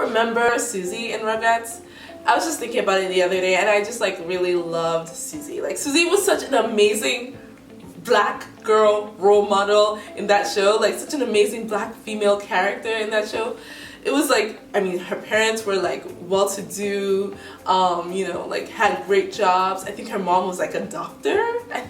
remember Susie in Rugrats? I was just thinking about it the other day, and I just like really loved Susie. Like, Susie was such an amazing black girl role model in that show, like such an amazing black female character in that show. It was like, I mean, her parents were like well-to-do, you know, like had great jobs. I think her mom was like a doctor,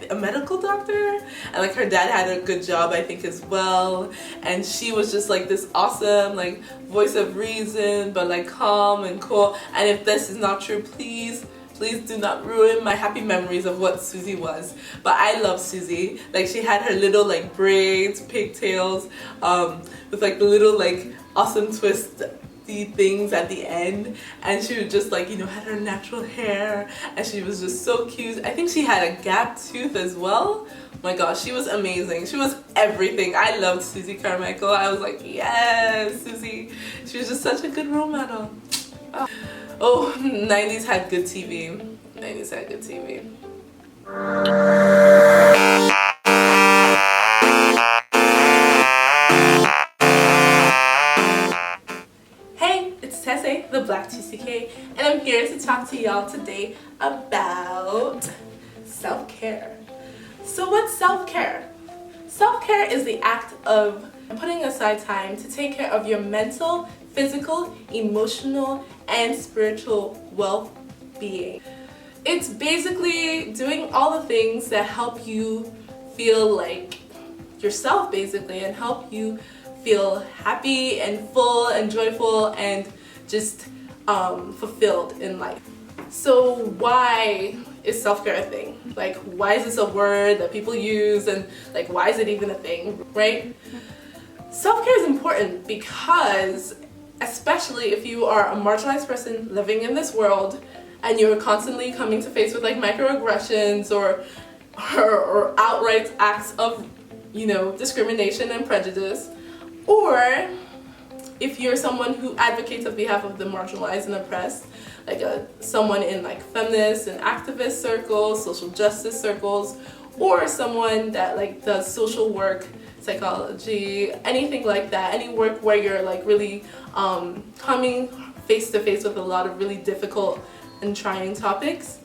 a medical doctor, and like her dad had a good job, I think, as well. And she was just like this awesome like voice of reason, but like calm and cool. And if this is not true, please do not ruin my happy memories of what Susie was. But I love Susie. Like, she had her little like braids, pigtails, with like the little like awesome twisty things at the end, and she would just like, you know, had her natural hair, and she was just so cute. I think she had a gap tooth as well. Oh my gosh, she was amazing. She was everything. I loved Susie Carmichael. I was like, yes, Susie. She was just such a good role model. Oh, 90s had good TV. 90s had good TV. Hey, it's Tesse, the Black TCK, and I'm here to talk to y'all today about self-care. So what's self-care? Self-care is the act of putting aside time to take care of your mental, physical, emotional, and spiritual well-being. It's basically doing all the things that help you feel like yourself, basically, and help you feel happy and full and joyful and just fulfilled in life. So why is self-care a thing? Like, why is this a word that people use, and like, why is it even a thing, right? Self-care is important because, especially if you are a marginalized person living in this world and you're constantly coming to face with like microaggressions or outright acts of, you know, discrimination and prejudice, or if you're someone who advocates on behalf of the marginalized and oppressed, like someone in like feminist and activist circles, social justice circles, or someone that like does social work, psychology, anything like that, any work where you're like really coming face to face with a lot of really difficult and trying topics,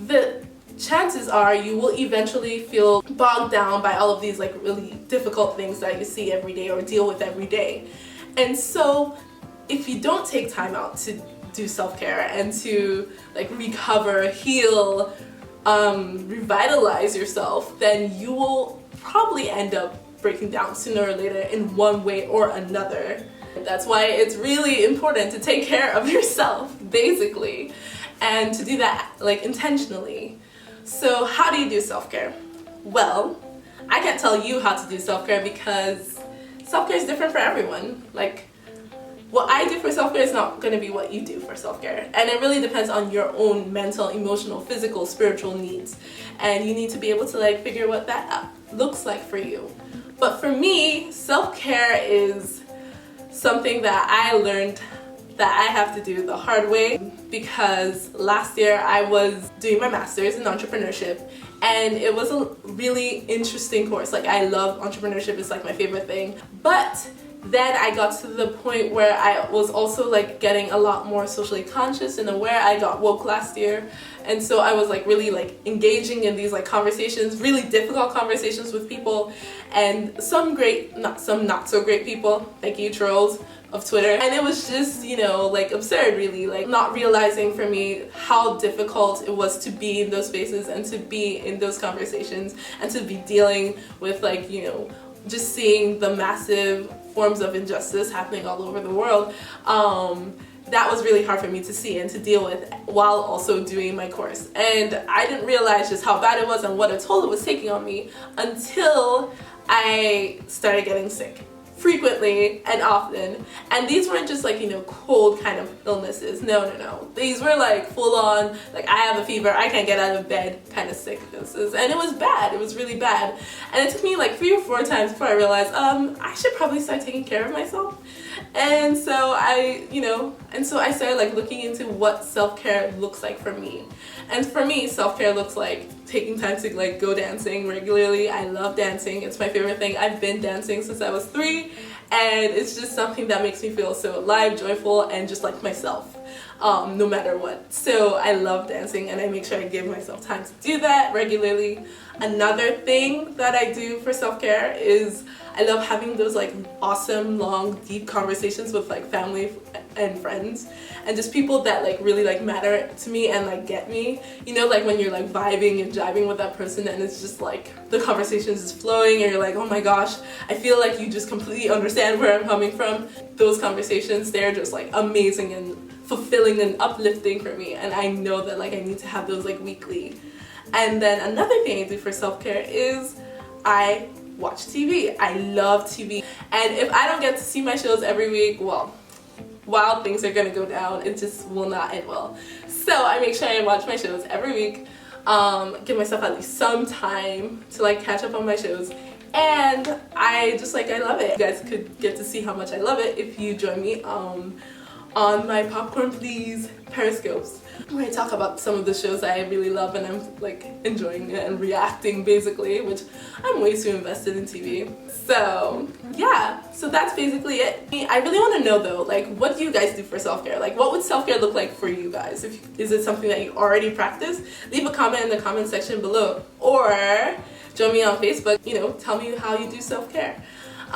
the chances are you will eventually feel bogged down by all of these like really difficult things that you see every day or deal with every day. And so if you don't take time out to do self-care and to like recover, heal, revitalize yourself, then you will probably end up breaking down sooner or later in one way or another. That's why it's really important to take care of yourself, basically, and to do that like intentionally. So how do you do self-care? Well, I can't tell you how to do self-care because self-care is different for everyone. Like, what I do for self-care is not going to be what you do for self-care. And it really depends on your own mental, emotional, physical, spiritual needs. And you need to be able to like figure what that looks like for you. But for me, self-care is something that I learned that I have to do the hard way, because last year I was doing my master's in entrepreneurship, and it was a really interesting course. Like, I love entrepreneurship, it's like my favorite thing. But then I got to the point where I was also like getting a lot more socially conscious and aware. I got woke last year, and so I was like really like engaging in these like conversations, really difficult conversations with people, and some great, some not so great people, like you trolls of Twitter. And it was just, you know, like absurd, really, like not realizing for me how difficult it was to be in those spaces and to be in those conversations and to be dealing with like, you know, just seeing the massive forms of injustice happening all over the world. That was really hard for me to see and to deal with while also doing my course. And I didn't realize just how bad it was and what a toll it was taking on me until I started getting sick frequently and often. And these weren't just like, you know, cold kind of illnesses. No. These were like full on, like I have a fever, I can't get out of bed kind of sicknesses. And it was bad. It was really bad. And it took me like 3 or 4 times before I realized, I should probably start taking care of myself. And so I started like looking into what self-care looks like for me. And for me, self-care looks like taking time to like go dancing regularly. I love dancing. It's my favorite thing. I've been dancing since I was 3, and it's just something that makes me feel so alive, joyful, and just like myself, no matter what. So I love dancing, and I make sure I give myself time to do that regularly. Another thing that I do for self-care is I love having those like awesome, long, deep conversations with like family and friends, and just people that like really like matter to me and like get me. You know, like when you're like vibing and jiving with that person, and it's just like the conversation is just flowing, and you're like, oh my gosh, I feel like you just completely understand where I'm coming from. Those conversations, they're just like amazing and fulfilling and uplifting for me, and I know that like I need to have those like weekly. And then another thing I do for self-care is I watch TV. I love TV, and if I don't get to see my shows every week, well, wild things are gonna go down. It just will not end well. So I make sure I watch my shows every week, give myself at least some time to like catch up on my shows, and I love it. You guys could get to see how much I love it if you join me on my Popcorn Please Periscopes, where I talk about some of the shows that I really love and I'm like enjoying it and reacting basically, which I'm way too invested in TV. So yeah, so that's basically it. I really want to know though, like, what do you guys do for self-care? Like, what would self-care look like for you guys? Is it something that you already practice? Leave a comment in the comment section below, or join me on Facebook. You know, tell me how you do self-care.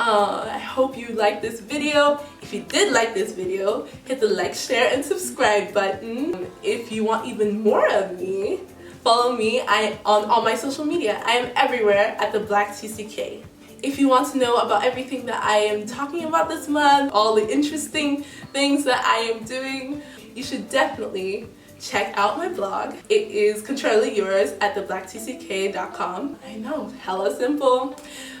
I hope you liked this video. If you did like this video, hit the like, share, and subscribe button. If you want even more of me, follow me on all my social media. I am everywhere at the Black TCK. If you want to know about everything that I am talking about this month, all the interesting things that I am doing, you should definitely check out my blog. It is controlly yours at theblacktck.com. I know, hella simple.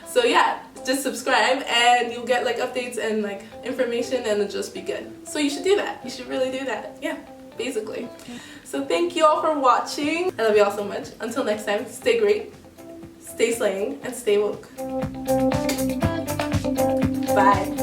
So yeah, just subscribe and you'll get like updates and like information, and it'll just be good. So you should do that. You should really do that. Yeah, basically. So thank you all for watching. I love you all so much. Until next time, stay great, stay slaying, and stay woke. Bye.